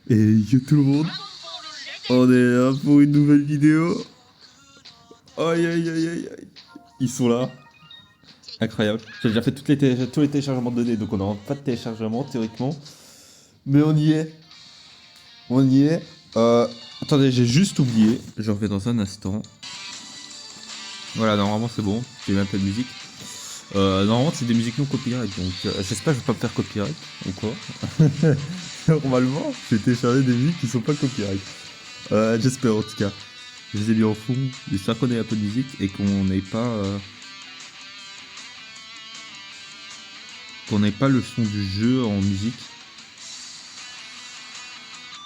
Et yo tout le monde, on est là pour une nouvelle vidéo. Aïe aïe aïe aïe aïe. Ils sont là. Incroyable. J'ai déjà fait tous les téléchargements de données, donc on n'aura pas de téléchargement théoriquement. Mais on y est. On y est. Attendez, j'ai juste oublié. Je reviens dans un instant. Voilà, normalement c'est bon. J'ai même pas de musique. Normalement c'est des musiques non copyright, donc j'espère que je vais pas me faire copyright ou quoi. Normalement, j'ai téléchargé des musiques qui sont pas copyright. J'espère en tout cas. Je les ai mis en fond, j'espère qu'on ait un peu de musique et qu'on n'ait pas le son du jeu en musique.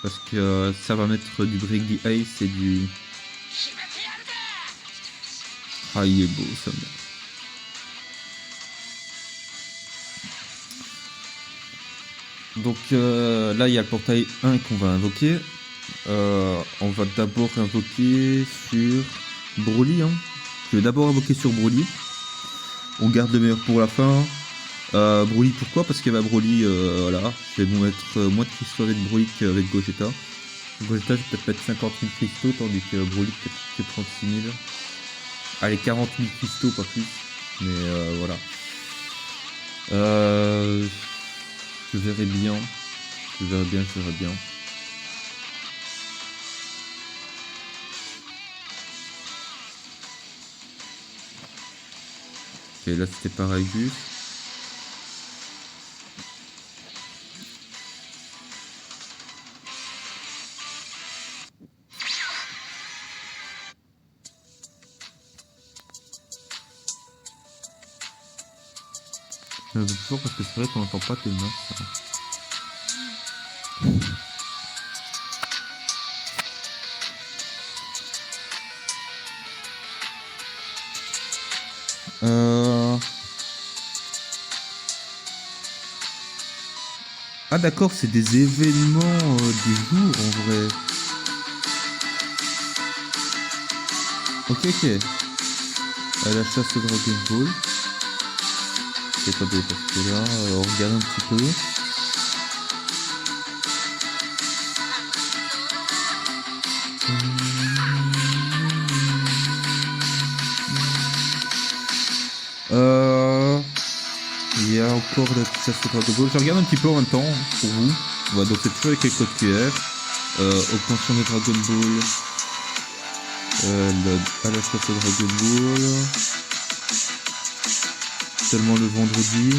Parce que ça va mettre du Break the Ice et du... Ah, il est beau ça. Donc là il y a le portail 1 qu'on va invoquer. On va d'abord invoquer sur Broly. Je vais d'abord invoquer sur Broly. On garde le meilleur pour la fin. Broly pourquoi? Parce qu'il y a Broly, voilà. Je vais mettre moins de cristaux avec Broly qu'avec Gogeta. Gogeta je vais peut-être mettre 50 000 cristaux tandis que Broly peut-être que 36 000. Allez 40 000 cristaux pas plus. Mais voilà. Je verrai bien. Je verrai bien. Ok, là c'était pareil juste. Je veux toujours parce que c'est vrai qu'on n'entend pas tes mains. Ah d'accord, c'est des événements des jours en vrai. Ok. La chasse au Dragon Ball. Attendez, parce que là, on regarde un petit peu. Il y a encore la chasse au Dragon Ball. Je regarde un petit peu en même temps pour vous. Voilà, donc c'est toujours avec les codes QR. Obtention de Dragon Ball. À la chasse au Dragon Ball. Seulement le vendredi.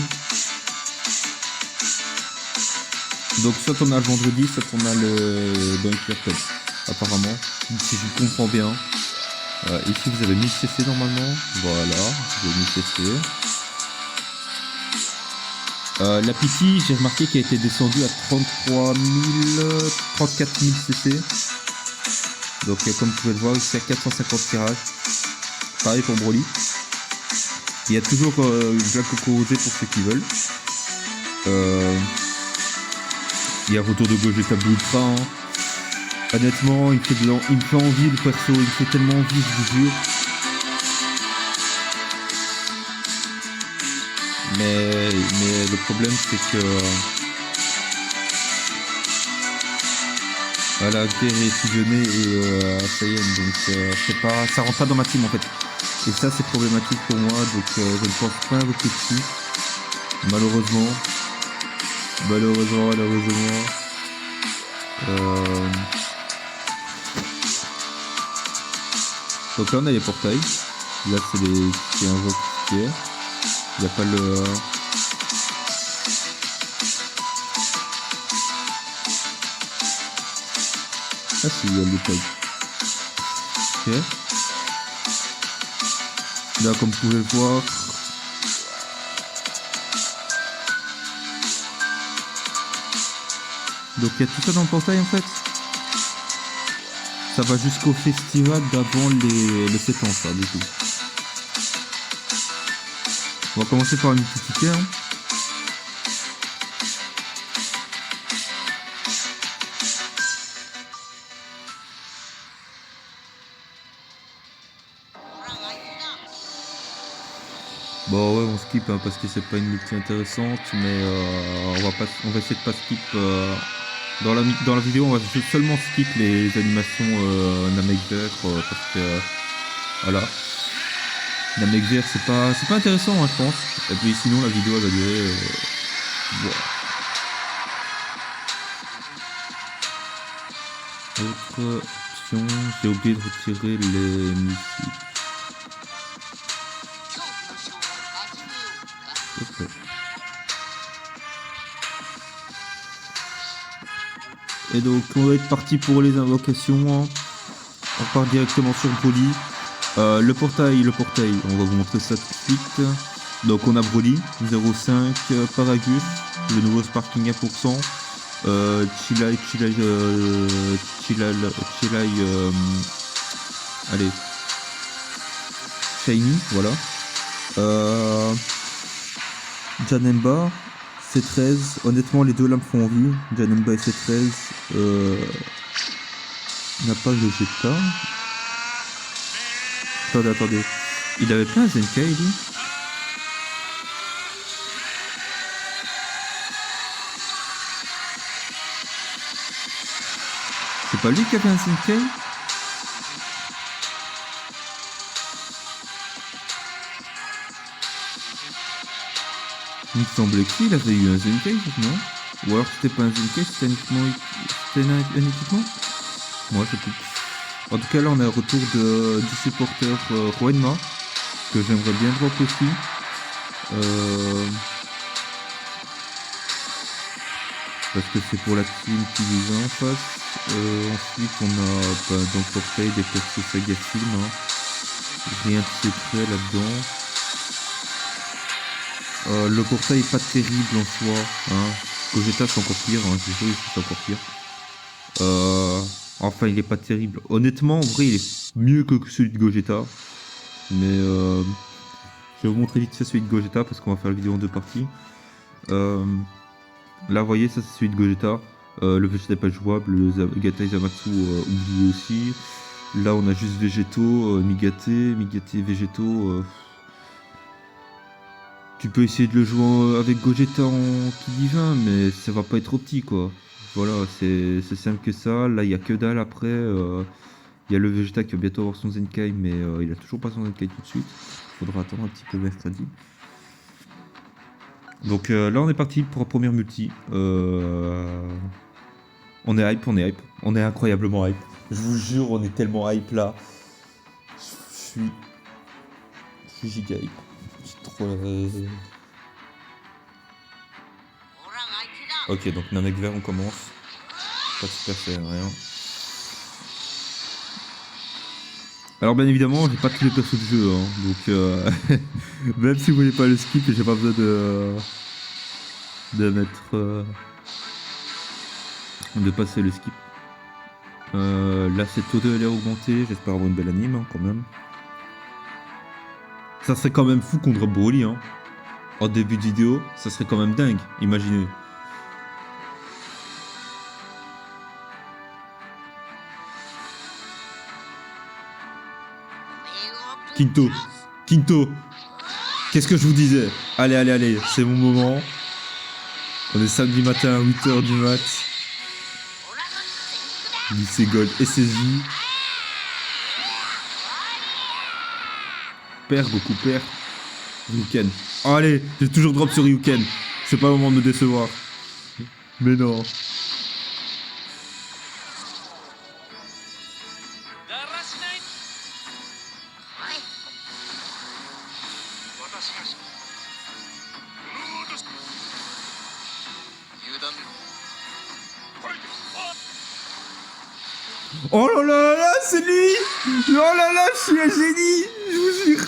Donc soit on a le vendredi, soit on a le dans le QR code. Apparemment, si je comprends bien. Ici vous avez 1000 CC normalement. Voilà, vous avez 1000 CC. La PT, j'ai remarqué qu'elle a été descendue à 34 000 CC. Donc comme vous pouvez le voir, ici à 450 tirages. Pareil pour Broly. Il y a toujours une Black Coco Rosé pour ceux qui veulent. Il y a retour de Gogeta Blue Ultra. Honnêtement, il me fait envie le perso, il me fait tellement envie, je vous jure. Mais le problème c'est que voilà, Guerre est fusionné et Saiyan, donc ça rentre pas dans ma team en fait. Et ça c'est problématique pour moi, donc je ne pense pas invoquer dessus. Malheureusement. Donc là on a les portails. Là c'est les qui invoquent hier. Il n'y a pas le... Ah si, il y a le tag. Ok. Là comme vous pouvez le voir. Donc il y a tout ça dans le portail en fait. Ça va jusqu'au festival d'avant les 7 ans ça du coup. On va commencer par une petite ticket. Bon ouais on skip parce que c'est pas une multi intéressante mais on va essayer de pas skip Dans la vidéo, on va seulement skip les animations Namek-Vert parce que voilà. Namek-Vert c'est pas intéressant hein, je pense. Et puis sinon la vidéo elle va durer. Voilà. Autre option, j'ai oublié de retirer les musiques. Okay. Et donc on va être parti pour les invocations. Hein. On part directement sur Broly. Le portail, on va vous montrer ça tout de suite. Donc on a Broly, 0,5, Paragus, le nouveau Sparking 1%, Chilai, allez, Shiny, voilà. Janemba, C13, honnêtement les deux là me font envie, Janemba et C13, il n'a pas Vegeta. Attendez, il avait pas un Zenkai lui? C'est pas lui qui avait un Zenkai? Il me semblait qu'il avait eu un Zenkai, non? Ou alors c'était pas un Zenkai, c'était un équipement? Moi je sais plus. En tout cas là on a un retour du supporter Roenma, que j'aimerais bien drop aussi. Parce que c'est pour la team qui vise en face. Ensuite on a dans le portail des persos Saga Film. Hein. Rien de secret là-dedans. Le portail est pas terrible en soi. Hein. Gogeta c'est encore pire, hein. Je sais que c'est encore pire. Enfin il est pas terrible. Honnêtement en vrai il est mieux que celui de Gogeta. Mais je vais vous montrer vite fait celui de Gogeta parce qu'on va faire la vidéo en deux parties. Là vous voyez ça c'est celui de Gogeta. Le Vegeta n'est pas jouable, le Gatai Zamatsu oublié aussi. Là on a juste Végétaux, Migate et Végétaux. Tu peux essayer de le jouer avec Gogeta en Ki Divin, mais ça va pas être opti quoi. Voilà, c'est simple que ça. Là il y a que dalle après. Il y a le Vegeta qui va bientôt avoir son Zenkai, mais il a toujours pas son Zenkai tout de suite. Faudra attendre un petit peu mercredi. Donc là on est parti pour la première multi. On est hype. On est incroyablement hype. Je vous jure, on est tellement hype là. Je suis giga hype. Je suis trop... Ok, donc Namek-Vert on commence. Pas super fait, rien. Alors bien évidemment, j'ai pas tous les persos de jeu, hein, donc même si vous voulez pas le skip, j'ai pas besoin de mettre... de passer le skip. Là c'est taux de l'air augmenté, j'espère avoir une belle anime hein, quand même. Ça serait quand même fou contre Broly hein. En début de vidéo, ça serait quand même dingue, imaginez. Quinto, qu'est-ce que je vous disais? Allez, c'est mon moment. On est samedi matin à 8h du mat. Lycée Gold SSJ. Père, Goku père. Ryuken. Allez, j'ai toujours drop sur Ryuken. C'est pas le moment de me décevoir. Mais non. Oh là là là, c'est lui! Oh là là, je suis un génie! Je vous jure!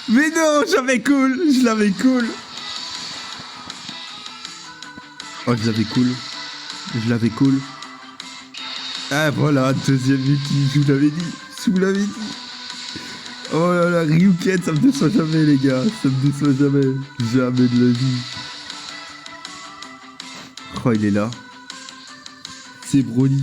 Mais non, je l'avais cool! Oh, je l'avais cool! Ah voilà, deuxième multi, je vous l'avais dit! Oh là là, Ryuken, ça me déçoit jamais les gars, ça me déçoit jamais! Jamais de la vie! Oh, il est là! C'est Broly.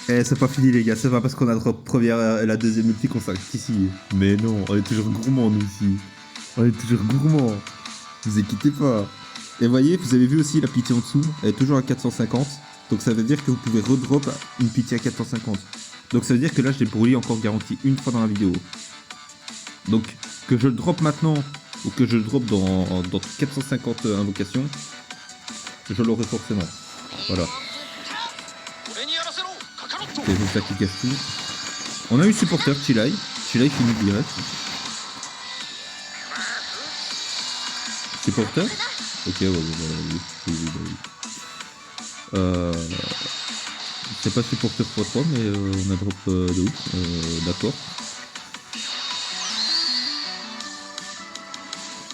Eh, c'est pas fini les gars, c'est pas parce qu'on a drop la deuxième multi qu'on s'arrête ici. Mais non, on est toujours gourmand nous ici. On est toujours gourmand. Vous inquiétez pas. Et voyez, vous avez vu aussi la pitié en dessous, elle est toujours à 450. Donc ça veut dire que vous pouvez redrop une pitié à 450. Donc ça veut dire que là, je l'ai Broly encore garanti une fois dans la vidéo. Donc que je le drop maintenant ou que je le drop dans 450 invocations, je l'aurai forcément. Voilà. C'est juste ça qui casse tout. On a eu supporter Chilai. Chilai finit direct. Supporter. Ok, ouais, oui. C'est pas supporter x3, mais on a drop de ouf. D'accord.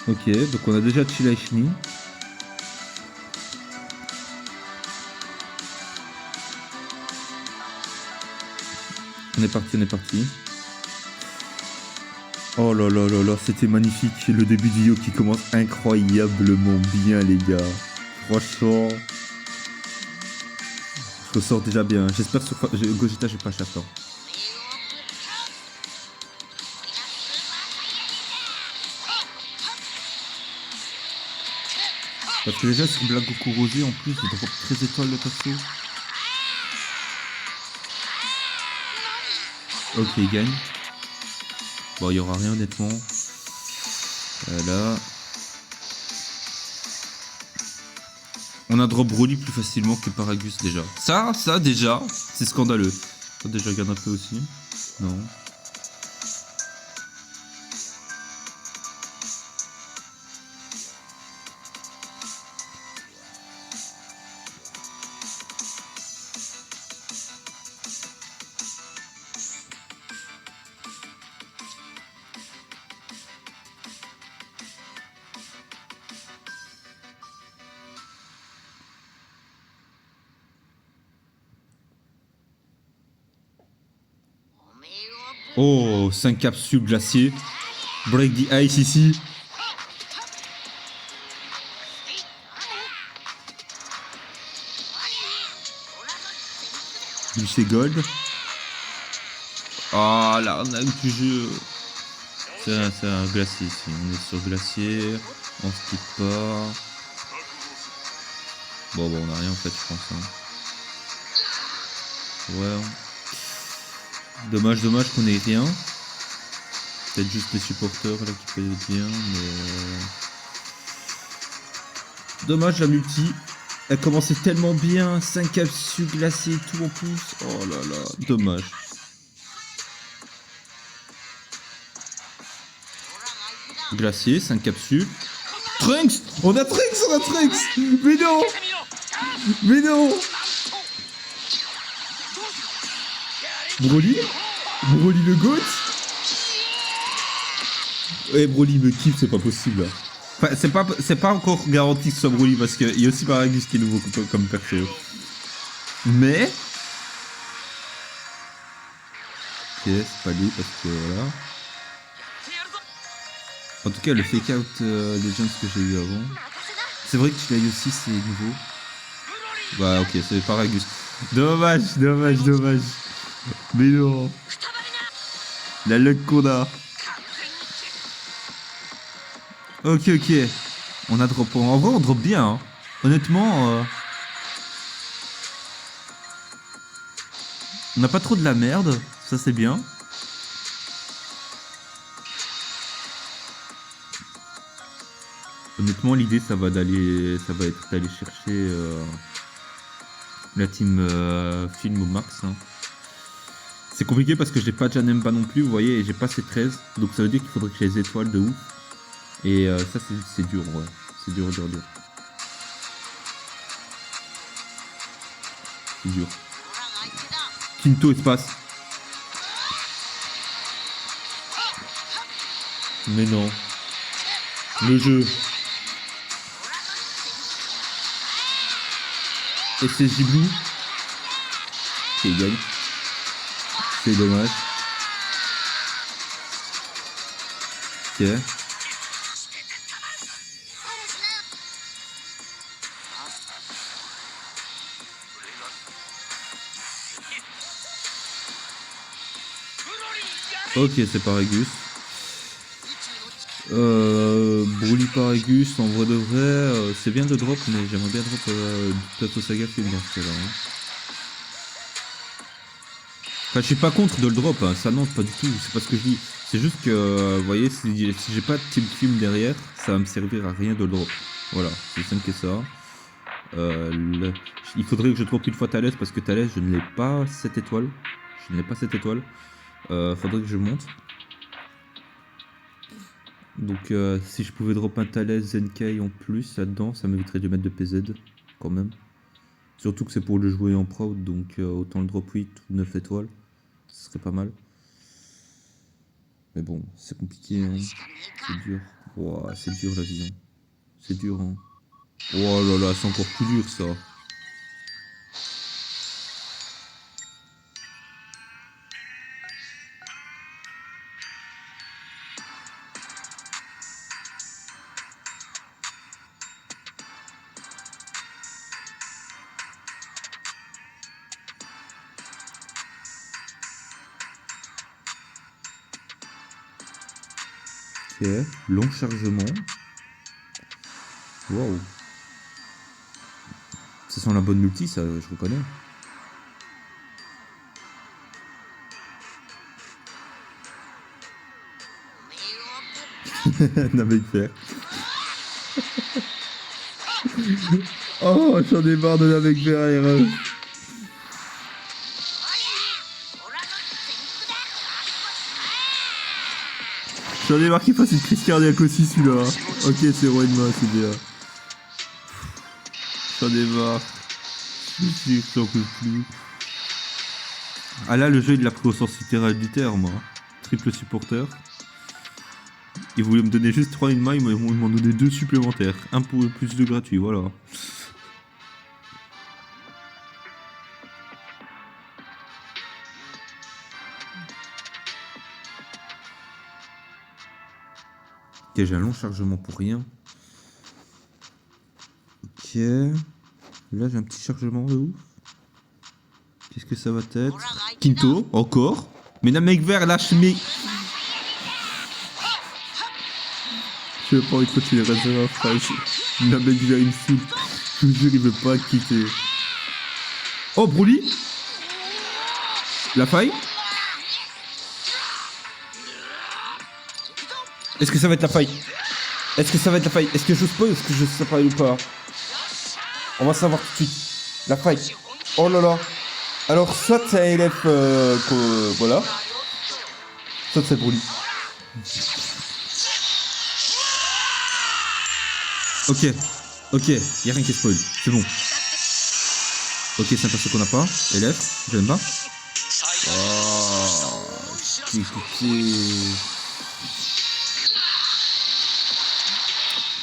Ok, donc on a déjà Chilai fini. On est parti. Oh là là là là, c'était magnifique. Le début de vidéo qui commence incroyablement bien, les gars. Franchement, je ressors déjà bien. J'espère que Gogeta, je vais pas chercher. Parce que déjà sur Black Goku Rosé, en plus, il drop 13 étoiles le perso. Ok, il gagne. Bon, il y aura rien honnêtement. Là. On a drop Broly plus facilement que Paragus déjà. Ça déjà, c'est scandaleux. Attendez, je regarde un peu aussi. Non. Oh, 5 capsules glaciers. Break the ice ici. Lycée Gold. Ah, l'arnaque du jeu. C'est un glacier ici. On est sur glacier. On skip pas. Bon, on a rien en fait, je pense. Hein. Ouais. Dommage qu'on ait rien. Peut-être juste les supporters là qui peuvent être bien, mais. Dommage la multi. Elle commençait tellement bien. 5 capsules glacées et tout en plus. Oh là là, dommage. Glacier, 5 capsules. Trunks! On a Trunks! Mais non! Broly le GOAT? Ouais, Broly me kiffe, c'est pas possible. Enfin, c'est pas encore garanti que ce soit Broly parce qu'il y a aussi Paragus qui est nouveau comme perso. Mais. Ok, c'est pas lui parce que voilà. En tout cas, le fake out Legends que j'ai eu avant. C'est vrai que tu l'as eu aussi, c'est nouveau. Bah, ok, c'est Paragus. Dommage. Mais non. La luck qu'on a. Ok. On a drop. En vrai, on drop bien. Hein. Honnêtement, on n'a pas trop de la merde. Ça, c'est bien. Honnêtement, l'idée, ça va être d'aller chercher la team film au max. Hein. C'est compliqué parce que j'ai pas Janemba non plus, vous voyez, et j'ai pas ces 13. Donc ça veut dire qu'il faudrait que j'ai les étoiles de ouf. Et ça, c'est dur, ouais. C'est dur. C'est dur. Quinto espace. Mais non. Le jeu. Et c'est Giblou qui gagne. C'est dommage. Ok. Ok, c'est Paragus. Broly Paragus, en vrai de vrai, c'est bien de drop, mais j'aimerais bien drop Plateau Saga Film dans ce cas-là. Hein. Enfin, je suis pas contre de le drop, hein. Ça non, pas du tout, c'est pas ce que je dis. C'est juste que, vous voyez, si j'ai pas de team film derrière, ça va me servir à rien de le drop. Voilà, c'est simple que ça. Il faudrait que je drop une fois Thalès, parce que Thalès, je ne l'ai pas 7 étoiles. Je ne l'ai pas 7 étoiles. Faudrait que je monte. Donc si je pouvais drop un Thalès Zenkai en plus là-dedans, ça m'éviterait de mettre de PZ quand même. Surtout que c'est pour le jouer en prod, donc autant le drop 8 ou 9 étoiles, ce serait pas mal. Mais bon, c'est compliqué, hein. C'est dur. Wow, c'est dur la vie. Hein. C'est dur, hein. Oh là là, c'est encore plus dur ça. Ok, long chargement. Waouh. Ça sent la bonne multi, ça, je reconnais. Namek Vert. Oh, j'en ai marre de Namek Vert RE. J'en ai marre qu'il fasse une crise cardiaque aussi celui-là. Ok, c'est Roenma, c'est bien. J'en ai marre. J'en peux plus. Ah là, le jeu il l'a pris au sens littéral du terme, moi. Triple supporter. Ils voulaient me donner juste 3 Inma, ils m'ont donné 2 supplémentaires. Un pour plus de gratuit, voilà. Ok, j'ai un long chargement pour rien. Ok. Là, j'ai un petit chargement de ouf. Qu'est-ce que ça va être? Quinto, encore. Mais Namek Vert, lâche mes... Je n'ai pas envie de continuer les réserves, frère. Namek Vert, il me fout. Je vous jure, il veut pas quitter. Oh, Broly. La faille. Est-ce que ça va être la faille? Est-ce que ça va être la faille? Est-ce que je spoil ou est-ce que je sais pas ou pas? On va savoir tout de suite. La faille. Oh là là. Alors, soit c'est un élève... voilà. Soit c'est Broly. Ok. Ok. Y'a rien qui est spoil. C'est bon. Ok, c'est un perso qu'on n'a pas. Élève. J'aime pas. Oh. Écoutez...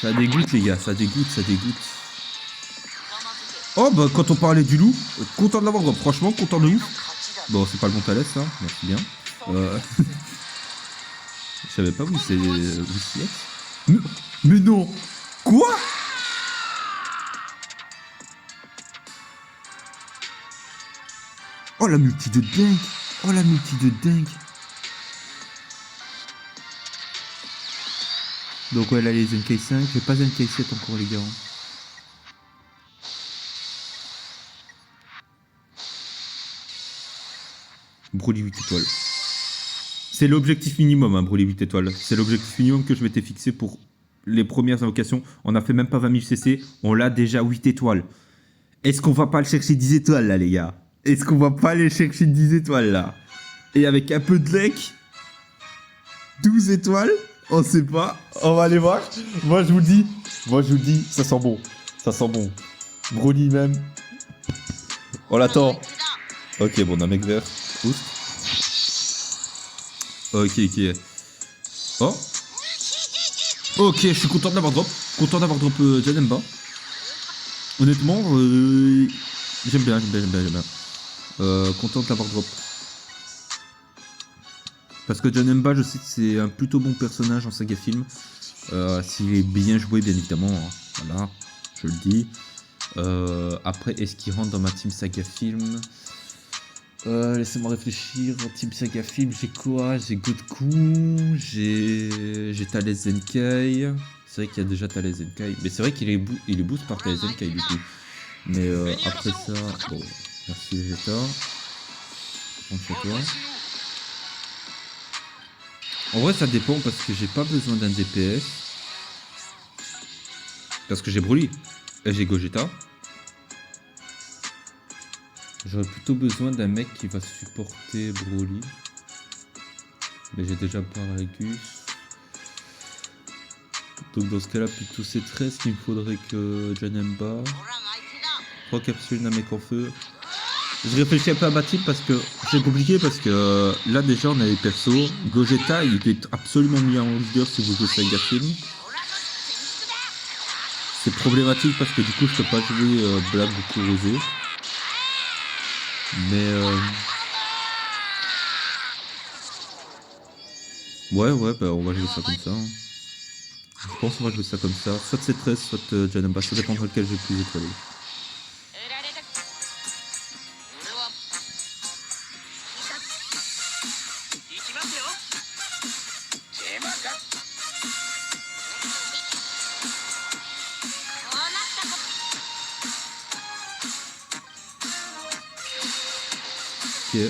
Ça dégoûte les gars, ça dégoûte, ça dégoûte. Oh bah quand on parlait du loup, content de l'avoir, franchement content de ouf. Bon c'est pas le bon Thalès ça, merci bien. Je savais pas où c'est... Mais non. Quoi? Oh la multi de dingue. Oh la multi de dingue. Donc ouais là les NK5, j'ai pas NK7 encore les gars. Broly 8 étoiles. C'est l'objectif minimum hein, Broly 8 étoiles. C'est l'objectif minimum que je m'étais fixé pour les premières invocations. On a fait même pas 20 000 CC, on l'a déjà 8 étoiles. Est-ce qu'on va pas le chercher 10 étoiles là les gars? Est-ce qu'on va pas aller chercher 10 étoiles là? Et avec un peu de lec 12 étoiles? On sait pas, on va aller voir. Moi je vous le dis, ça sent bon. Ça sent bon. Broly même. On l'attend. Ok, bon, on a un mec vert. Ouf. Ok, ok. Oh. Ok, je suis content d'avoir drop. Content d'avoir drop Janemba. Honnêtement, j'aime bien. Content de l'avoir drop. Parce que Janemba, je sais que c'est un plutôt bon personnage en saga film. S'il est bien joué, bien évidemment. Hein. Voilà, je le dis. Après, est-ce qu'il rentre dans ma team saga film? Laissez-moi réfléchir. Team saga film, j'ai quoi? J'ai Goku, j'ai Thalès Zenkai. C'est vrai qu'il y a déjà Thales Zenkai. Mais c'est vrai qu'il est, il est boost par Thales Zenkai du coup. Mais après ça... Bon, merci Vegeta. Rentre chez toi. En vrai ça dépend parce que j'ai pas besoin d'un DPS. Parce que j'ai Broly. Et j'ai Gogeta. J'aurais plutôt besoin d'un mec qui va supporter Broly. Mais j'ai déjà Paragus. Donc dans ce cas là, plutôt c'est 13 qu'il me faudrait que Janemba. 3 capsules Namek en feu. Je réfléchis un peu à ma team parce que c'est compliqué parce que là déjà on a les persos. Gogeta il est absolument mis en leader si vous jouez Saga Film. C'est problématique parce que du coup je peux pas jouer Black ou Kurose. Mais ouais bah on va jouer ça comme ça. Hein. Je pense qu'on va jouer ça comme ça. Soit c'est 13, soit Janemba, ça dépendra lequel j'ai plus étoilé. Ok.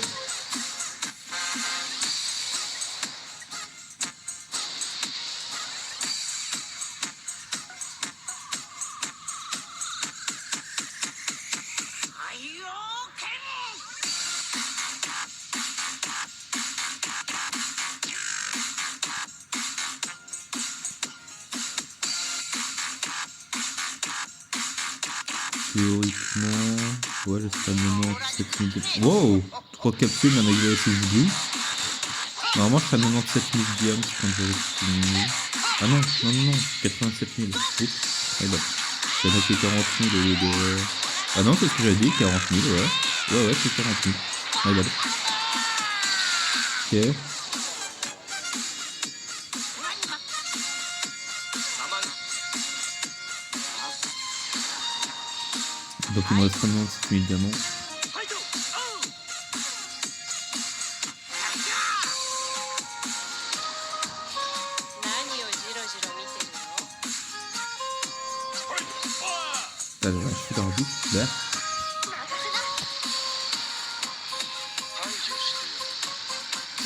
Théoriquement, ouais, je serai à 97 000 de... Wow, 3 capsules avec le SSD. Normalement, je serai à 97 000 diams quand j'aurai fini. Ah non, 87 000. Oups, ah bah, j'ai noté 40 000 au lieu de... Ah non, c'est ce que j'avais dit, 40 000, ouais. Ouais, c'est 40 000. Ah bah. Ok. Donc il me reste 97 000 diamants. Là, je suis dans la boucle, vert.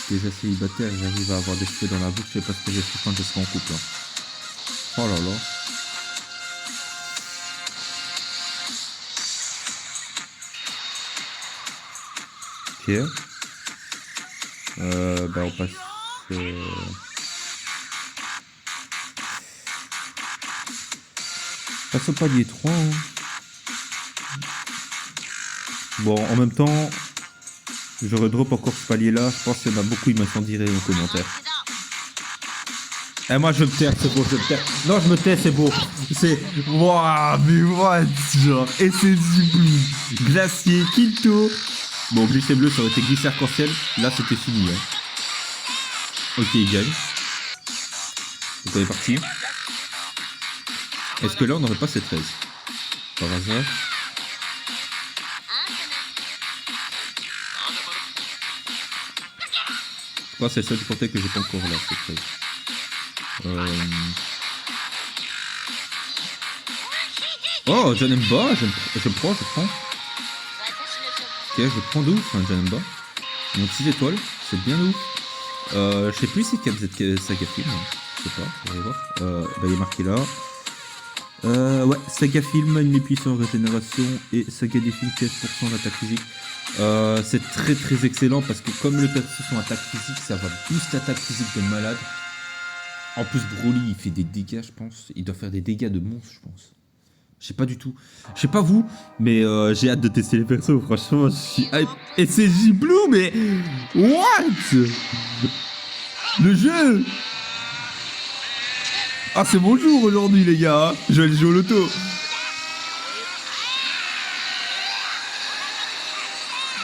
Déjà célibataire, j'arrive à avoir des cheveux dans la boucle, je sais pas ce que j'ai fait quand je serai en couple. Hein. Oh là là. Ok. Bah on passe... Passe au palier 3. Hein. Bon, en même temps, je redrop encore ce palier là. Je pense qu'il y en a beaucoup, ils m'incendieraient en commentaire. Eh, moi je me taire, c'est beau, je me taire. Non, je me tais, c'est beau. C'est. Waouh, mais what? Genre, SSJ Blue, Glacier, Quinto. Bon, Glycé bleu, ça aurait été glissé arc-en-ciel. Là, c'était fini. Hein. Ok, il gagne. Donc, on est parti. Est-ce que là, on n'aurait pas ces 13 par hasard? Moi, c'est le seul côté que j'ai pas encore là, ces 13. Oh, Janemba, je prends. Ok, je prends de ouf, hein, Janemba. Donc 6 étoiles, c'est bien ouf. Je sais plus si c'est Saga Film, hein. Je sais pas, on va voir. Bah, il est marqué là. Ouais, Saga Film, une puissance régénération et Saga des films 15% d'attaque physique. C'est très très excellent parce que comme le perso sont attaque physique, ça va boost attaque physique de malade. En plus, Broly, il fait des dégâts, je pense. Il doit faire des dégâts de monstre, je pense. Je sais pas du tout. Je sais pas vous, mais j'ai hâte de tester les persos. Franchement, je suis hype. Et c'est J-Blue, mais... What? Le jeu. Ah, c'est mon jour aujourd'hui, les gars. Je vais aller jouer au loto.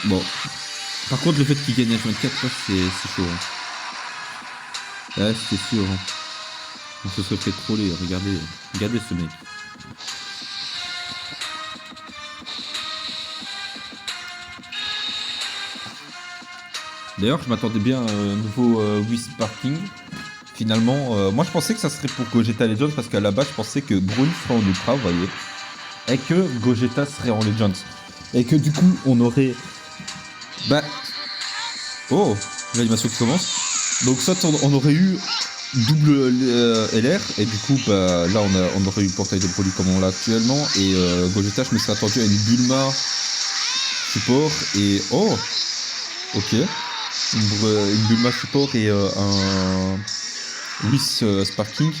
Bon. Par contre, le fait qu'il gagne H24, c'est chaud. Hein. Ouais, c'est sûr. Hein. On se serait fait troller. Regardez ce mec. D'ailleurs, je m'attendais bien à un nouveau Wii Sparking. Finalement, moi je pensais que ça serait pour Gogeta Legends parce qu'à la base je pensais que Broly serait en Ultra, vous voyez. Et que Gogeta serait en Legends. Et que du coup on aurait... Bah... Oh, l'animation qui commence. Donc soit on aurait eu double LR et du coup bah là on aurait eu le portail de Broly comme on l'a actuellement. Et Gogeta je me serais attendu à une Bulma support et... Oh, ok. Une Bulma support et un Whis Sparking.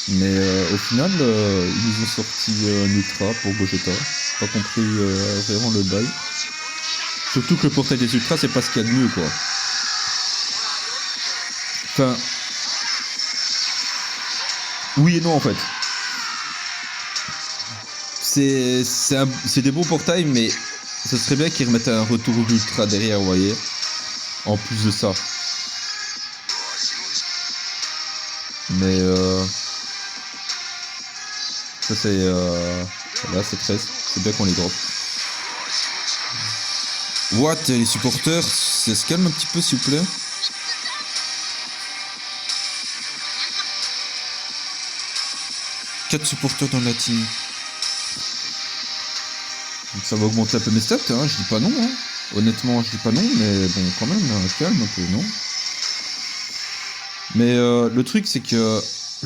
Mais au final, ils nous ont sorti un Ultra pour Gogeta. Pas compris vraiment le bail. Surtout que le portail des Ultras, c'est pas ce qu'il y a de mieux, quoi. Enfin... Oui et non, en fait. C'est des beaux portails, mais ce serait bien qu'ils remettent un retour d'Ultra derrière, vous voyez. En plus de ça. Mais ça c'est... Là c'est 13. C'est bien qu'on les drop. What, les supporters, ça se calme un petit peu s'il vous plaît. Quatre supporters dans la team. Donc ça va augmenter un peu mes stats, hein, je dis pas non. Hein. Honnêtement, je dis pas non, mais bon, quand même, calme un peu, non. Mais le truc, c'est que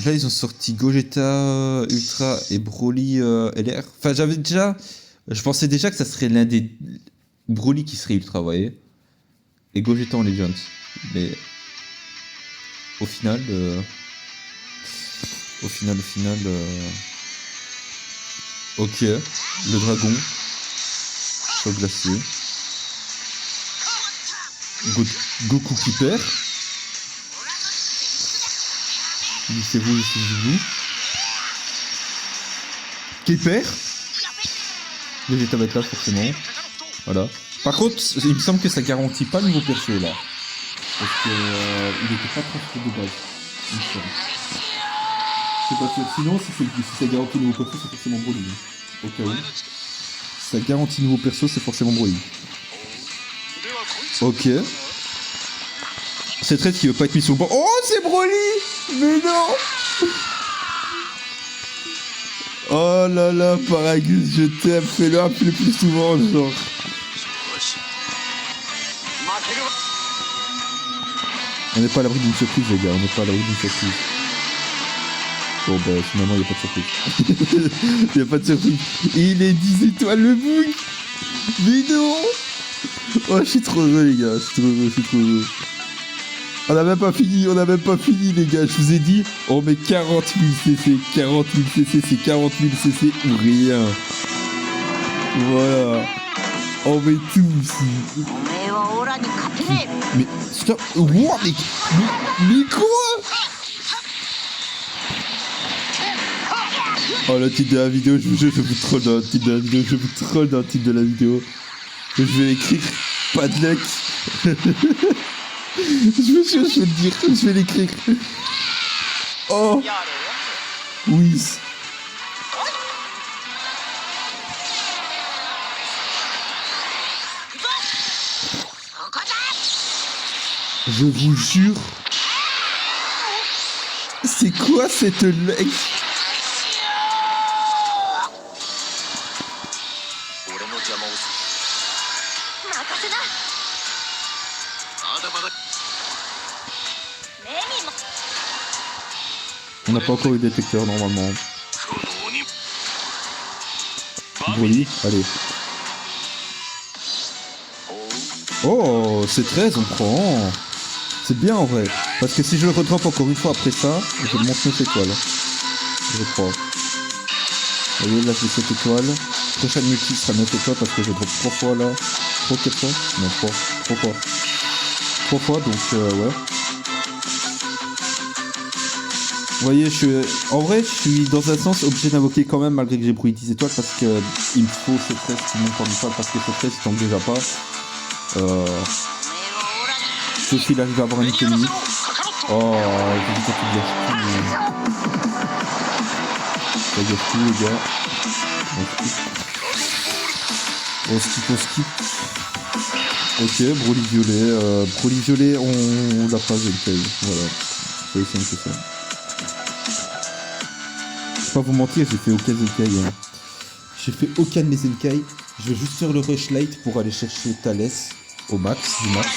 là, ils ont sorti Gogeta Ultra et Broly LR. Enfin, je pensais déjà que ça serait l'un des Broly qui serait Ultra, vous voyez. Et Gogeta en Legends. Mais au final... Ok, le dragon. Choc glacier. Goku qui perd. Lissez-vous. Qui perd. Vegeta va être là forcément. Voilà. Par contre, il me semble que ça garantit pas le nouveau perso là. Parce que il était pas très de base. Il me semble. Je sais pas sûr. Sinon, si ça garantit le nouveau perso, c'est forcément Broly. Au cas où. Si ça garantit le nouveau perso, c'est forcément Broly. Ok. C'est Trade qui veut pas être mis sur le banc. Oh, c'est Broly! Mais non! Oh là là, Paragus, je t'aime, fais-le un peu plus souvent, genre. On n'est pas à l'abri d'une surprise, les gars, on n'est pas à l'abri d'une surprise. Bon, bah, finalement, il n'y a pas de surprise. Il n'y a pas de surprise. Et il est 10 étoiles, le bouc! Mais non! Oh, je suis trop heureux, les gars, je suis trop heureux. On n'a même pas fini, les gars. Je vous ai dit, on met 40 000 CC. 40 000 CC, c'est 40 000 CC ou rien. Voilà. On met tout ici. Mais, stop. What? Mais quoi? Oh, le titre de la vidéo, je vous jure, je vous troll dans le titre de la vidéo. Je vous troll dans le titre de la vidéo. Je vais écrire pas de luck. Je vais le dire, je vais l'écrire. Oh oui. Je vous jure. C'est quoi cette leg? On n'a pas encore eu de détecteur normalement. Broly, allez. Oh, c'est 13, on prend. C'est bien en vrai. Parce que si je le redrop encore une fois après ça, je monte 9 étoiles. Je crois. Vous voyez, là j'ai 7 étoiles. Prochaine multi sera 9 étoiles parce que je drop 3 fois là. 3 4 fois? Non, 3 fois. 3 fois, donc ouais. Vous voyez, en vrai, je suis dans un sens obligé d'invoquer quand même malgré que j'ai pris 10 étoiles parce que il me faut ce 13 qui monte en étoile parce que ce 13 il tombe déjà pas. Sauf s'il arrive à avoir un item unique. Oh, j'ai dit ça qui gâche tout. Ça gâche tout, les gars. On skip. Ok, Broly violet. Broly violet, on l'a pas, j'ai le tail. Voilà. C'est aussi simple que ça. Je vais pas vous mentir, j'ai fait aucun Zenkai. Hein. J'ai fait aucun de mes Zenkai. Je vais juste faire le rush light pour aller chercher Thalès au max, du max.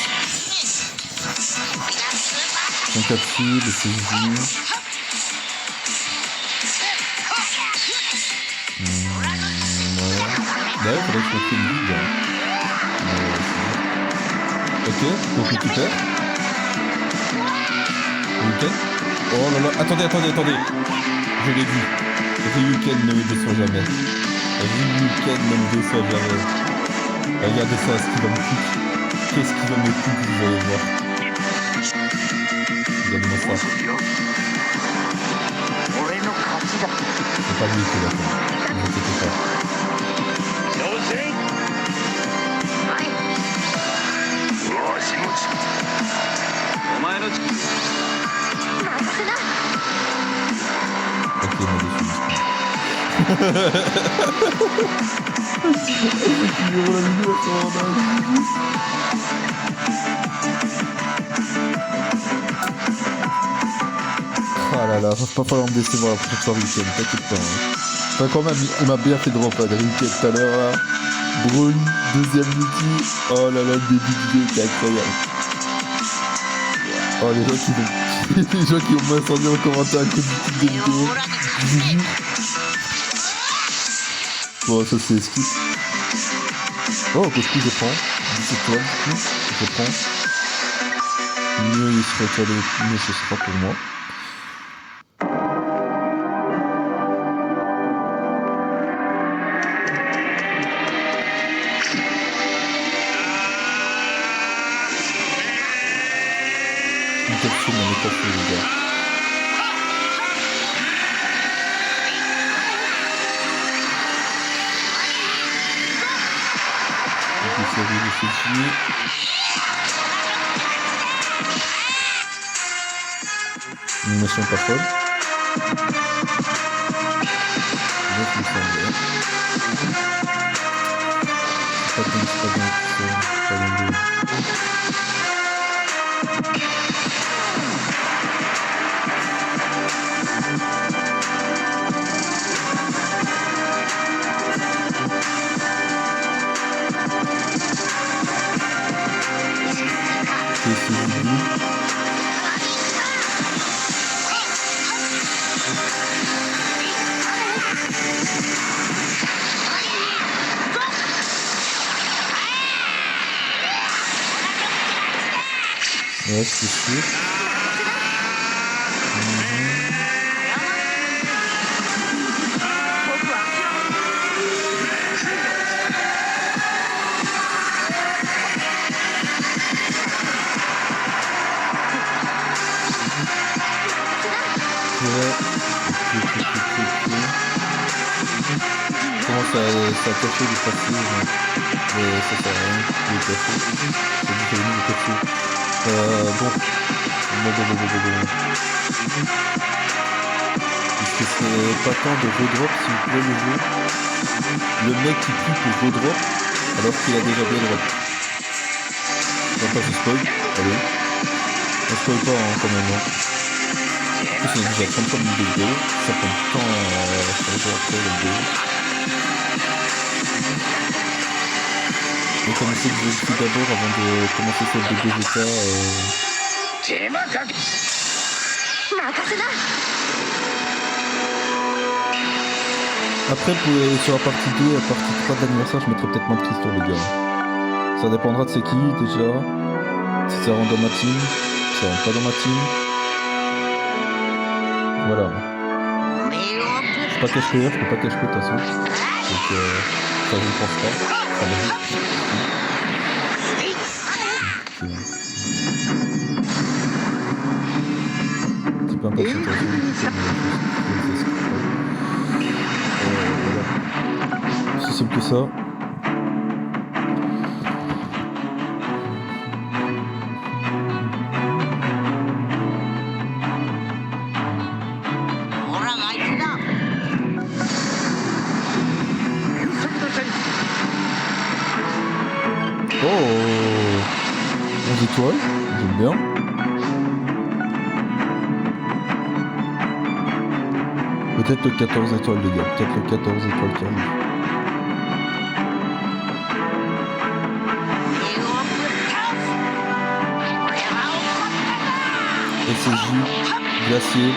Son capsule, le CJ. Voilà. D'ailleurs, faudrait que je fasse une build. Ok, donc récupère. Ryuken. Oh là là, attendez. Je l'ai vu. Ryuken ne me déçoit jamais. Ryuken ne me déçoit jamais. Regardez ça, ce qu'il va me foutre. Qu'est-ce qu'il va me foutre, vous allez voir. Regardez-moi ça. C'est pas lui qui l'a fait. Ne vous inquiétez pas. Ok, il m'a déçu. Ah là là, va pas falloir me décevoir la prochaine fois Ryuken, t'inquiète pas. Hein. Enfin, quand même, il m'a bien fait drop avec Ryuken tout à l'heure. Là. Brune, deuxième multi. Oh là là, le début du jeu était incroyable. Oh, les gens qui ont moins entendu en commentaire à cause du titre de vidéo. Bon, ça c'est skip. Oh, Coscu, je prends. 17 points, du coup, je prends. Mieux il serait allé, mieux ce sera pour moi. Une capsule dans les coffres, les gars. Série de ceci. Animation pas folle. Là, il semblait. C'est pas bien, c'est pas bien. Ouais, c'est sûr. Comment ça a caché du passé, mais ça sert à rien, il est caché. C'est dit qu'il est caché. Bon. Est-ce que c'est pas temps de redrop s'il vous plaît le jeu? Le mec qui prie pour redrop alors qu'il a déjà bien drop. On va pas se spoil, allez. On spoil pas hein, quand même. Hein. En plus on a déjà 33 minutes de vidéo, ça prend du temps à charger après la vidéo. Donc on essaie de jouer tout d'abord avant de commencer celle de Vegeta. Après sur la partie 2 et la partie 3 de l'anniversaire je mettrai peut-être moins de cristaux les gars. Ça dépendra de c'est qui déjà. Si ça rentre dans ma team, si ça rentre pas dans ma team. Voilà. Je peux pas cache player, je peux pas cache de toute façon. Donc ça je ne pense pas. Ça va vite. Un petit peu impatient de toute façon. Voilà. C'est simple que ça. Oh, 11 étoiles, j'aime bien. Peut-être le 14 étoiles, les gars. Peut-être le 14 étoiles qui arrive. SSJ, Glacier.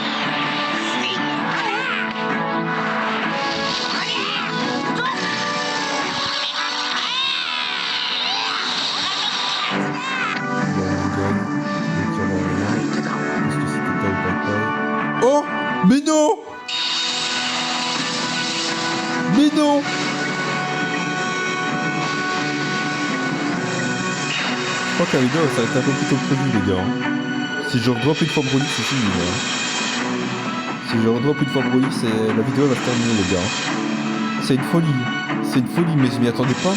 Oh! Mais non! Mais non! Je crois que la vidéo ça va être un peu plus tôt que prévu, les gars. Si je redrop une fois Broly, c'est fini. Si je redrop une fois Broly, la vidéo va se terminer, les gars. C'est une folie. C'est une folie, mais je m'y attendais pas.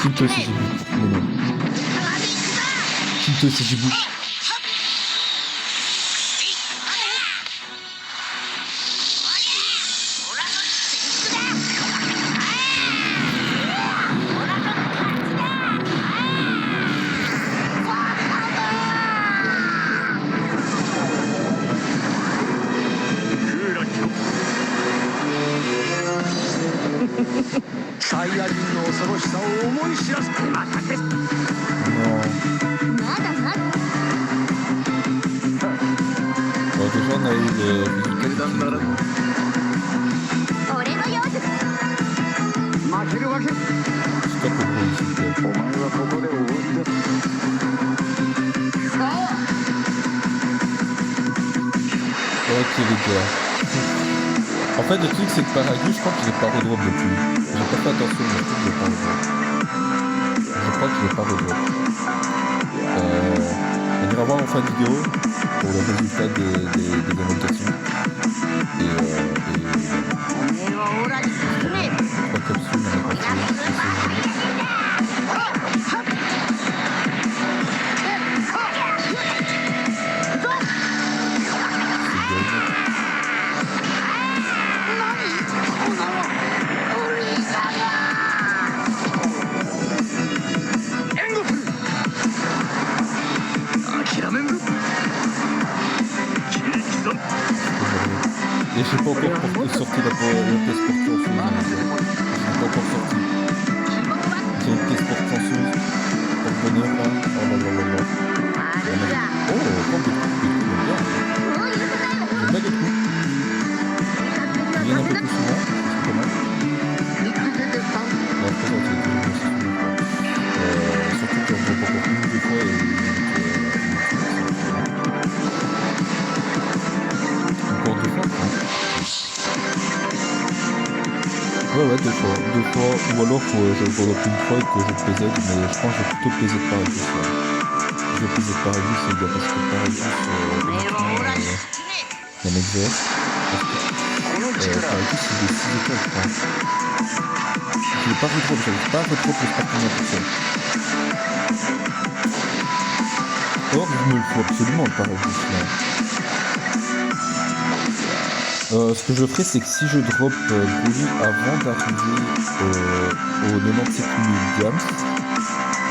Kinto Sejibu. Mais non. Kinto Sejibu. Bon, déjà on a eu les résultats. Stop le bruit, s'il te plaît. Ok les gars. En fait le truc c'est que Paragus, je crois que je l'ai pas redrop depuis. J'ai pas fait attention, mais je crois que je l'ai pas redrop. Je crois que je l'ai pas redrop. On ira voir en fin de vidéo pour le résultat des démonstrations. Trois capsules dans la partie. Et je sais pas encore sorti la pièce pour transfuse. Je n'ai pas encore sorti. J'ai une pièce pour transfuse. Pour le bonheur là. Oh là là là là. Oh, quand des coups, j'aime bien. J'aime bien les coups. Ils viennent un peu plus souvent. C'est pas mal. Ouais, après, ça, c'est toujours aussi souvent. Surtout quand on voit encore une ou deux fois. Encore deux fois. Ouais, deux fois, ou alors je le vois une fois et que je PZ, mais je pense que je vais plutôt PZ Paragus. Je vais PZ Paragus, les gars, parce que Paragus, la mec vert, Paragus, il est 6 étoiles, je crois. Je l'ai pas retrouvé, j'avais pas retrouvé le Sparking pour ça. Or, il me le faut absolument, le Paragus, là. Ce que je ferai, c'est que si je drop Broly avant d'arriver aux 97 000 diams,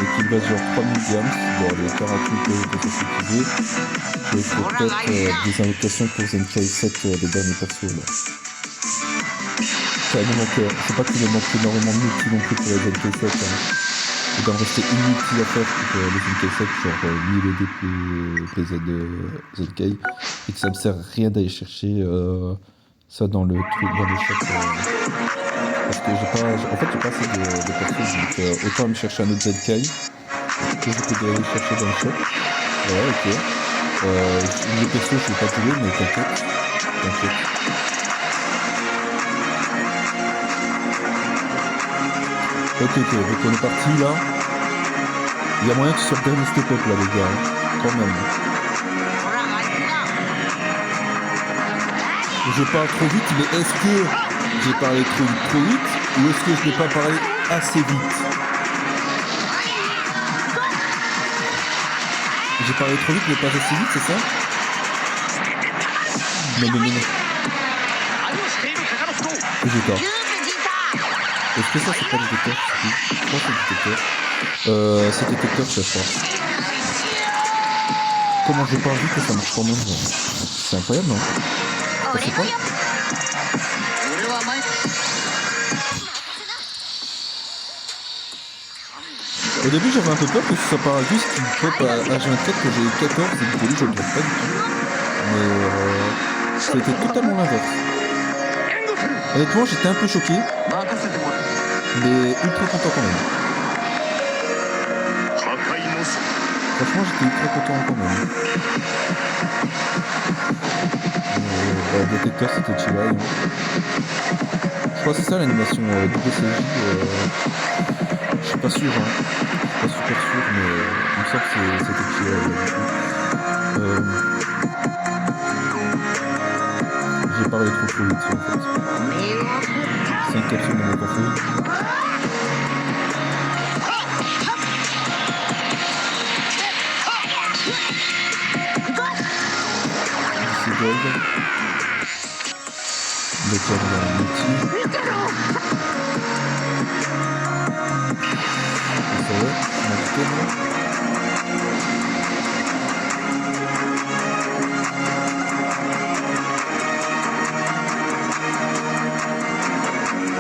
et qu'il me reste genre 3 000 diams dans les 48 que je suis utilisé, je ferai peut-être des invocations pour Zenkai 7, les derniers persos là. Ça me manque, c'est pas qu'il me manque énormément de multi non plus pour les Zenkai 7. Il doit me rester une multi à faire pour les Zenkai 7, genre 1000 ED plus PZ Zenkai, et que ça me sert à rien d'aller chercher ça dans le truc, dans le shop. Parce que j'ai pas assez de persos, donc autant aller chercher un autre Zenkai que je peux aller chercher dans le shop. Ouais, ok. Les persos, je vais pas jouer, mais t'inquiète. Ok, donc on est parti là. Il y a moyen que sur le dernier step-up là, les gars, quand même. Je parle trop vite, mais est-ce que j'ai parlé trop vite ou est-ce que je n'ai pas parlé assez vite? J'ai parlé trop vite, mais pas assez vite, c'est ça? Non. J'ai tort. Est-ce que ça c'est pas le détecteur? Je pense que c'est le détecteur. C'est détecteur, je crois. Comment je parle vite et ça marche quand même? C'est incroyable, non? Ça c'est pas? Au début j'avais un peu peur que ce soit pas juste qu'il pop à H24 que j'ai 14 et que lui je le pop pas du tout. Mais c'était totalement l'inverse. Honnêtement j'étais un peu choqué, mais ultra content quand même. Franchement j'étais ultra content quand même. Détecteur c'était Chibai. Hein. Je crois que c'est ça l'animation WCJ. Je suis pas sûr, hein. Je suis pas super sûr, mais il me semble que c'était Chibai. J'ai parlé trop vite en fait. C'est une capsule de mon café. C'est gold. Le cœur de la multi. Et ça va, on a du thème là.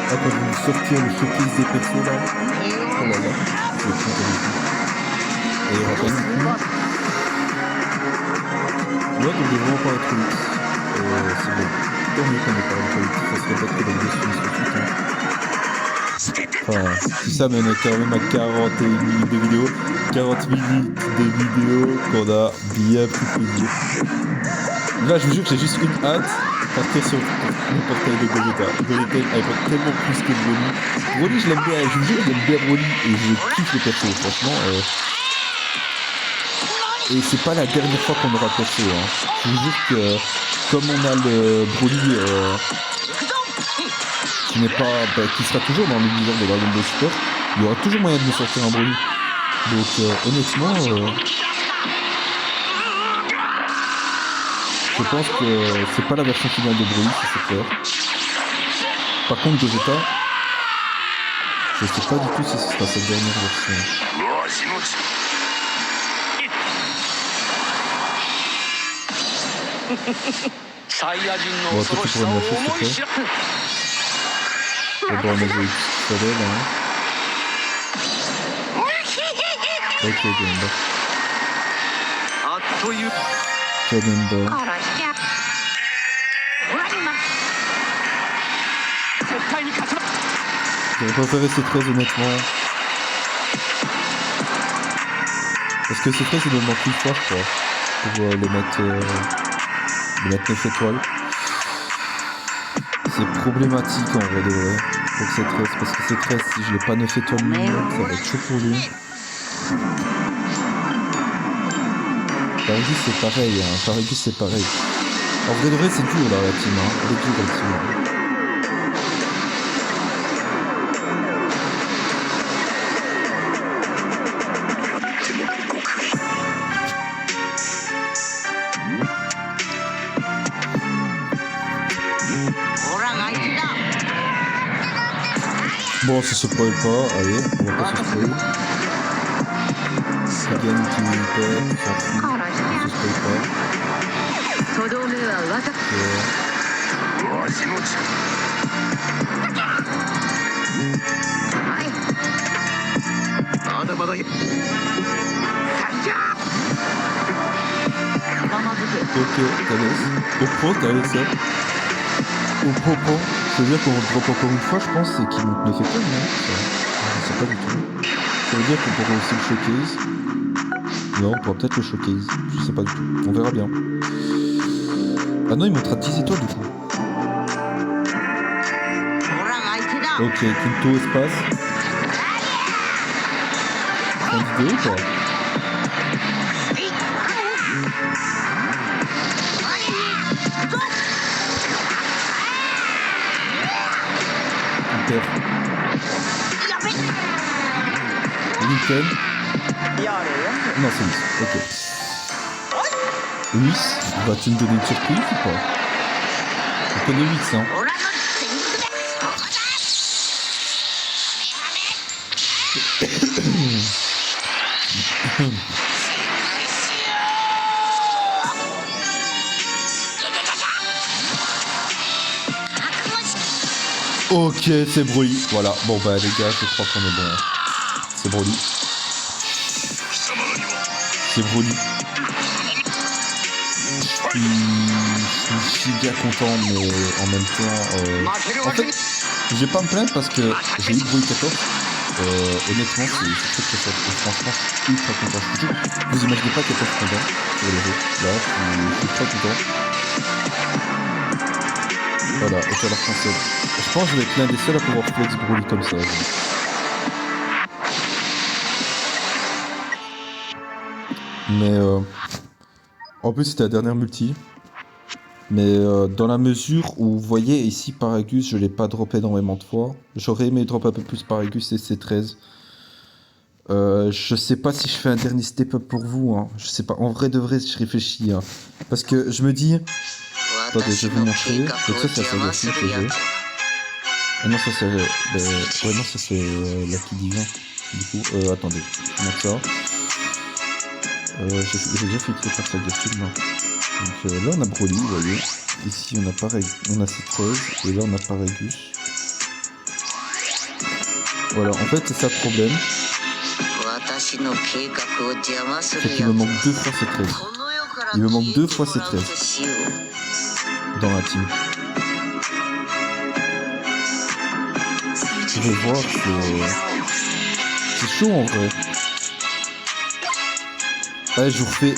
Ah, quand je vais sortir le showcase des persos là. Oh là là, je vais prendre le coup. Et il y aura pas de coup. Ouais, donc on devrait vraiment pas être trop vite. C'est bon. Tant mieux qu'on ait pas trop vite. Ça serait pas trop dans le dessus sur tout le temps. Enfin, tout ça mène quand même à 40 minutes de vidéo. 40 minutes de vidéo qu'on a bien pris plaisir. Là, je vous jure que j'ai juste une hâte. Partir sur le portail de Gogeta. Gogeta apporte tellement plus que Broly. Broly, je l'aime bien, je vous jure, j'aime bien Broly et je kiffe le perso, franchement. Et c'est pas la dernière fois qu'on aura perso. Hein. Je vous jure que comme on a le Broly qui n'est pas, qui sera toujours dans l'univers de Dragon Ball Super, il y aura toujours moyen de nous sortir un Broly. Donc honnêtement. Je pense que c'est pas la version finale de Broly, si c'est clair. Par contre, Gogeta, je sais pas du tout si ce sera sa dernière version. Bon, toi tu pourrais me lâcher, s'il te plaît. D'abord, on a vu tout ça là. Ok, Gamba. Gamba. J'aurais préféré C13 honnêtement. Parce que C13 il me manque une fois je crois. Pour le mettre 9 étoiles. C'est problématique en vrai de vrai. Pour C13. Parce que C13 si je l'ai pas 9 étoiles minimum, ça va être chaud pour lui. Paris c'est pareil, hein. Paris c'est pareil. En vrai de vrai c'est dur là la team, hein. Elle est dure la team. Hein. Bon, ça se spoil pas, allez, on va pas se spoil. C'est Gain qui perd, on s'en fout, on se spoil pas. Ok, t'as au pro, t'as ça. Au propos, c'est-à-dire qu'on drop encore une fois, je pense, c'est qu'il ne fait pas, non? Je sais pas du tout. Ça veut dire qu'on pourra aussi le showcase. Non, on pourra peut-être le showcase. Je sais pas du tout. On verra bien. Ah non, il montrera 10 étoiles du coup. Ok, Kinto espace. Fin de vidéo ou pas? Lincoln. Non, c'est Luis. Ok. Luis, vas-tu me donner une surprise ou pas? On connaît Luis, hein. Ok, c'est Broly. Voilà. Bon, bah, les gars, je crois qu'on est bon. C'est Broly. C'est Broly. Je suis giga content, mais en même temps... En fait, je vais pas me plaindre parce que j'ai eu Broly 14. Honnêtement, c'est très fort. Et franchement, je suis ultra content. Vous imaginez pas quel point je suis content sur le jeu. Là, je suis très content. Voilà, et alors français. Je pense que je vais être l'un des seuls à pouvoir flex Broly comme ça. Mais en plus c'était la dernière multi. Mais dans la mesure où vous voyez ici Paragus, je l'ai pas droppé énormément de fois. J'aurais aimé drop un peu plus Paragus et C13. Je sais pas si je fais un dernier step up pour vous. Hein. Je sais pas. En vrai de vrai, je réfléchis. Hein. Parce que je me dis. Attendez, je vais vous montrer. Donc ça c'est la Sagacine que j'ai. Ah non, ça c'est. Ouais, non, ça c'est Lucky Divin. Du coup, attendez. Je montre ça. J'ai déjà filtré par Sagacine. Donc là on a Broly, vous voyez. Ici on a C13 et là on a Paragus. Voilà, en fait c'est ça le problème. C'est qu'il me manque 2 fois C13. Il me manque 2 fois C13 dans la team. Je vais voir, c'est chaud en vrai. Allez, je vous refais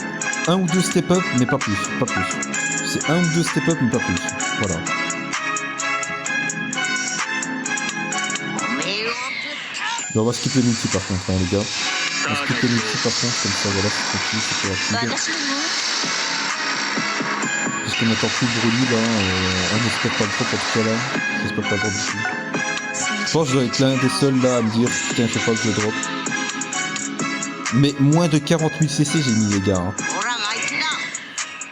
1 ou 2 step up, mais pas plus, pas plus. C'est 1 ou 2 step up, mais pas plus. Voilà. Mais on va skipper les multi par contre, hein, les gars. On va skipper les multi par contre, comme ça, voilà, c'est tranquille, c'est plus rapide. Puisqu'on n'attend plus le Broly, là, on n'espère pas le drop en tout cas là. J'espère pas le drop du tout. Je pense que je dois être l'un des seuls là à me dire, putain, faut pas que je le drop. Mais moins de 40 000 CC j'ai mis les gars. Hein.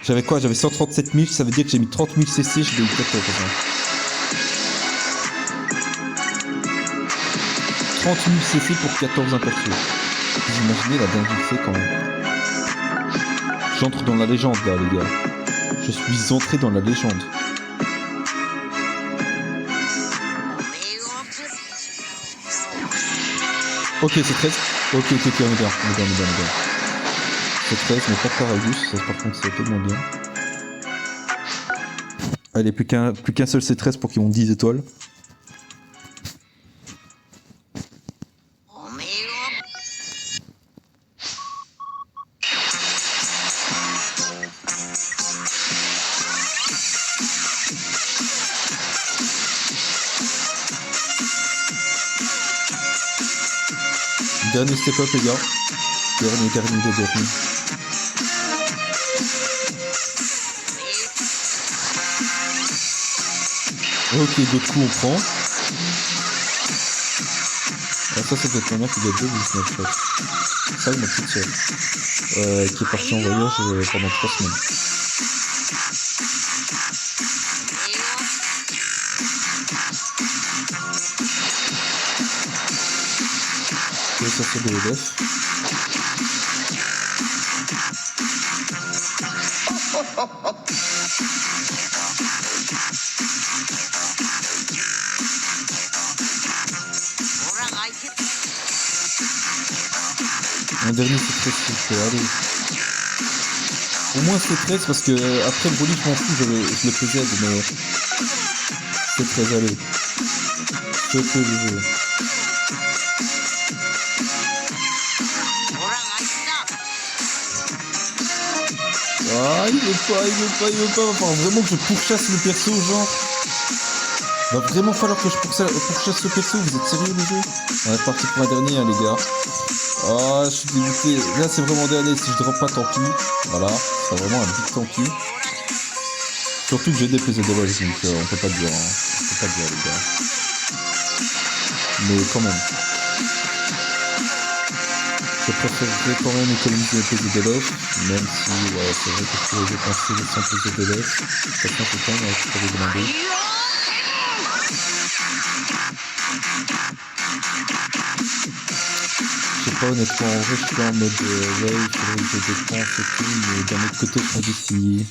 J'avais quoi? J'avais 137 000, ça veut dire que j'ai mis 30 000 CC, je l'ai eu 14. Hein. 30 000 CC pour 14 imperçus. Vous imaginez la dinguerie que c'est quand même. J'entre dans la légende là les gars. Je suis entré dans la légende. Ok, c'est 13. Ok, on est bien. C'est 13, mais pas de Paragus, ça par contre c'est un peu moins bien. Allez, plus qu'un seul C13 pour qu'ils ont 10 étoiles. Dernier step up les gars. Dernier. Ok, d'autres coups on prend. Alors ça c'est peut-être ma mère qui doit être 2 ou 19 ça ou ma petite soeur. Qui est partie en voyage pendant 3 semaines. Je vais sortir de l'EDF. Un dernier c'est 13, allez. Au moins c'est 13 parce que après le Broly je m'en fous, je le faisais, mais c'est 13, allez. Je fais le jeu. Ah, il veut pas. Enfin, vraiment que je pourchasse le perso, genre. Va vraiment falloir que je pourchasse le perso, vous êtes sérieux les jeux? On est parti pour un dernier, hein, les gars. Ah, je suis dégoûté. Là, c'est vraiment dernier. Si je drop pas, tant pis. Voilà, c'est vraiment un big tant pis. Surtout que j'ai des PZ de l'âge, donc on peut pas le dire. Hein. On peut pas le dire, les gars. Mais quand même. Je préférerais quand même économiser les PZ de l'âge, même si, ouais, c'est vrai que je pourrais dépenser les 100 PZ de l'âge. Ça fait un peu de temps, je pourrais demander. Je sais pas, honnêtement, en vrai, je suis là en mode ouais, il faudrait que je dépense et tout, mais d'un autre côté, je me dis si.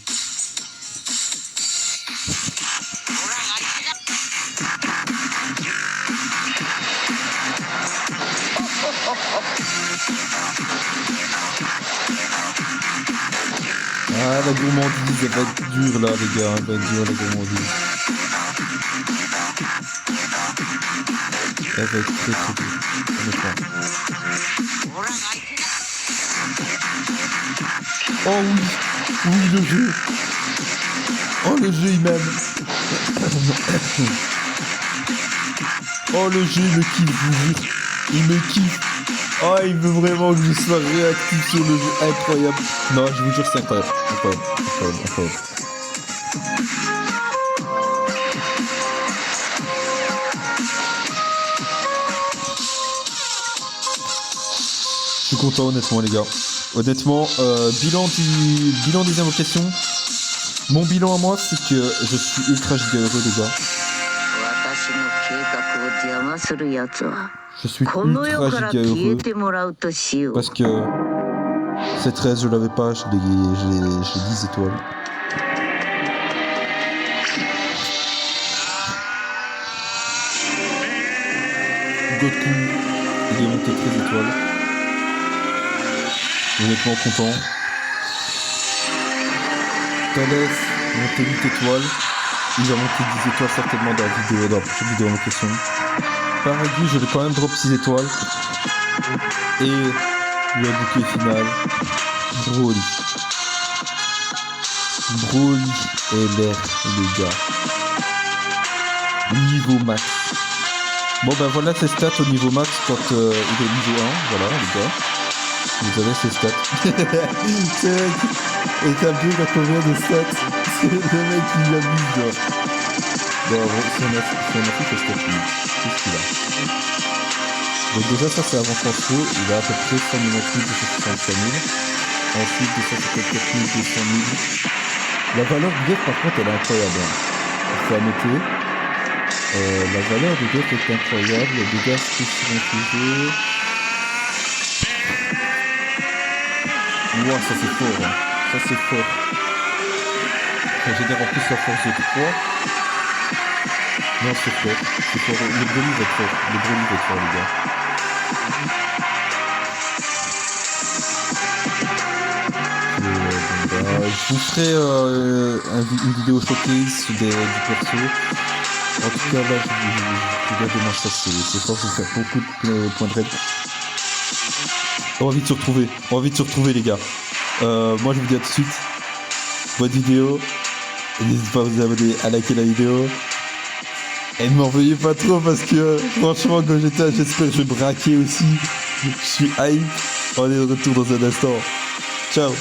Ah, la gourmandise, elle va être dure là, les gars. Elle va être dure, la gourmandise. Elle va être très très dure. Honnêtement. Oh oui, oui, le jeu. Oh, le jeu, il m'aime. Oh, le jeu, il me kiffe, je vous jure. Il me kiffe. Oh, il veut vraiment que je sois réactif sur le jeu. Incroyable. Non, je vous jure, c'est incroyable. Incroyable, incroyable, incroyable. Je suis content, honnêtement, les gars. Honnêtement, bilan des invocations. Mon bilan à moi, c'est que je suis ultra giga heureux, les gars. Je suis ultra giga heureux parce que cette 13 je l'avais pas, j'ai 10 étoiles. Goku, il est monté 13 étoiles. Honnêtement content. Thalès, monté 8 étoiles. Il va monter 10 étoiles certainement dans la prochaine vidéo en question. Paradis, je vais quand même drop 6 étoiles. Et le bouquet final, Broly. Broly est l'air, les gars. Niveau max. Bon ben voilà ses stats au niveau max quand il est niveau 1. Voilà les gars. Vous avez ses stats. C'est vrai et t'as vu la combien de stats. C'est le mec qui l'abuse genre. Bon si on a fait ses stats, qu'est-ce qu'il a? Donc déjà ça c'est avant transfo, il a à peu près 190 265 000. Ensuite 254 200 000. La valeur du deck par contre elle est incroyable. C'est à noter. La valeur du deck est incroyable, les dégâts spéciaux infligés. Ouah, ça c'est fort, hein. Ça c'est fort. Ça génère en plus la force de 3. Non, c'est fort. C'est fort. Le Broly va être fort. Le Broly va être fort, les gars. Je vous ferai une vidéo showcase du perso. En tout cas, là, je dois démontrer c'est fort, je vais faire beaucoup de points de raid. On va vite se retrouver, les gars. Moi, je vous dis à tout de suite. Bonne vidéo. N'hésitez pas à vous abonner, à liker la vidéo. Et ne m'en veuillez pas trop parce que, franchement, quand j'étais là, j'espère que je vais braquer aussi. Je suis hype. On est de retour dans un instant. Ciao.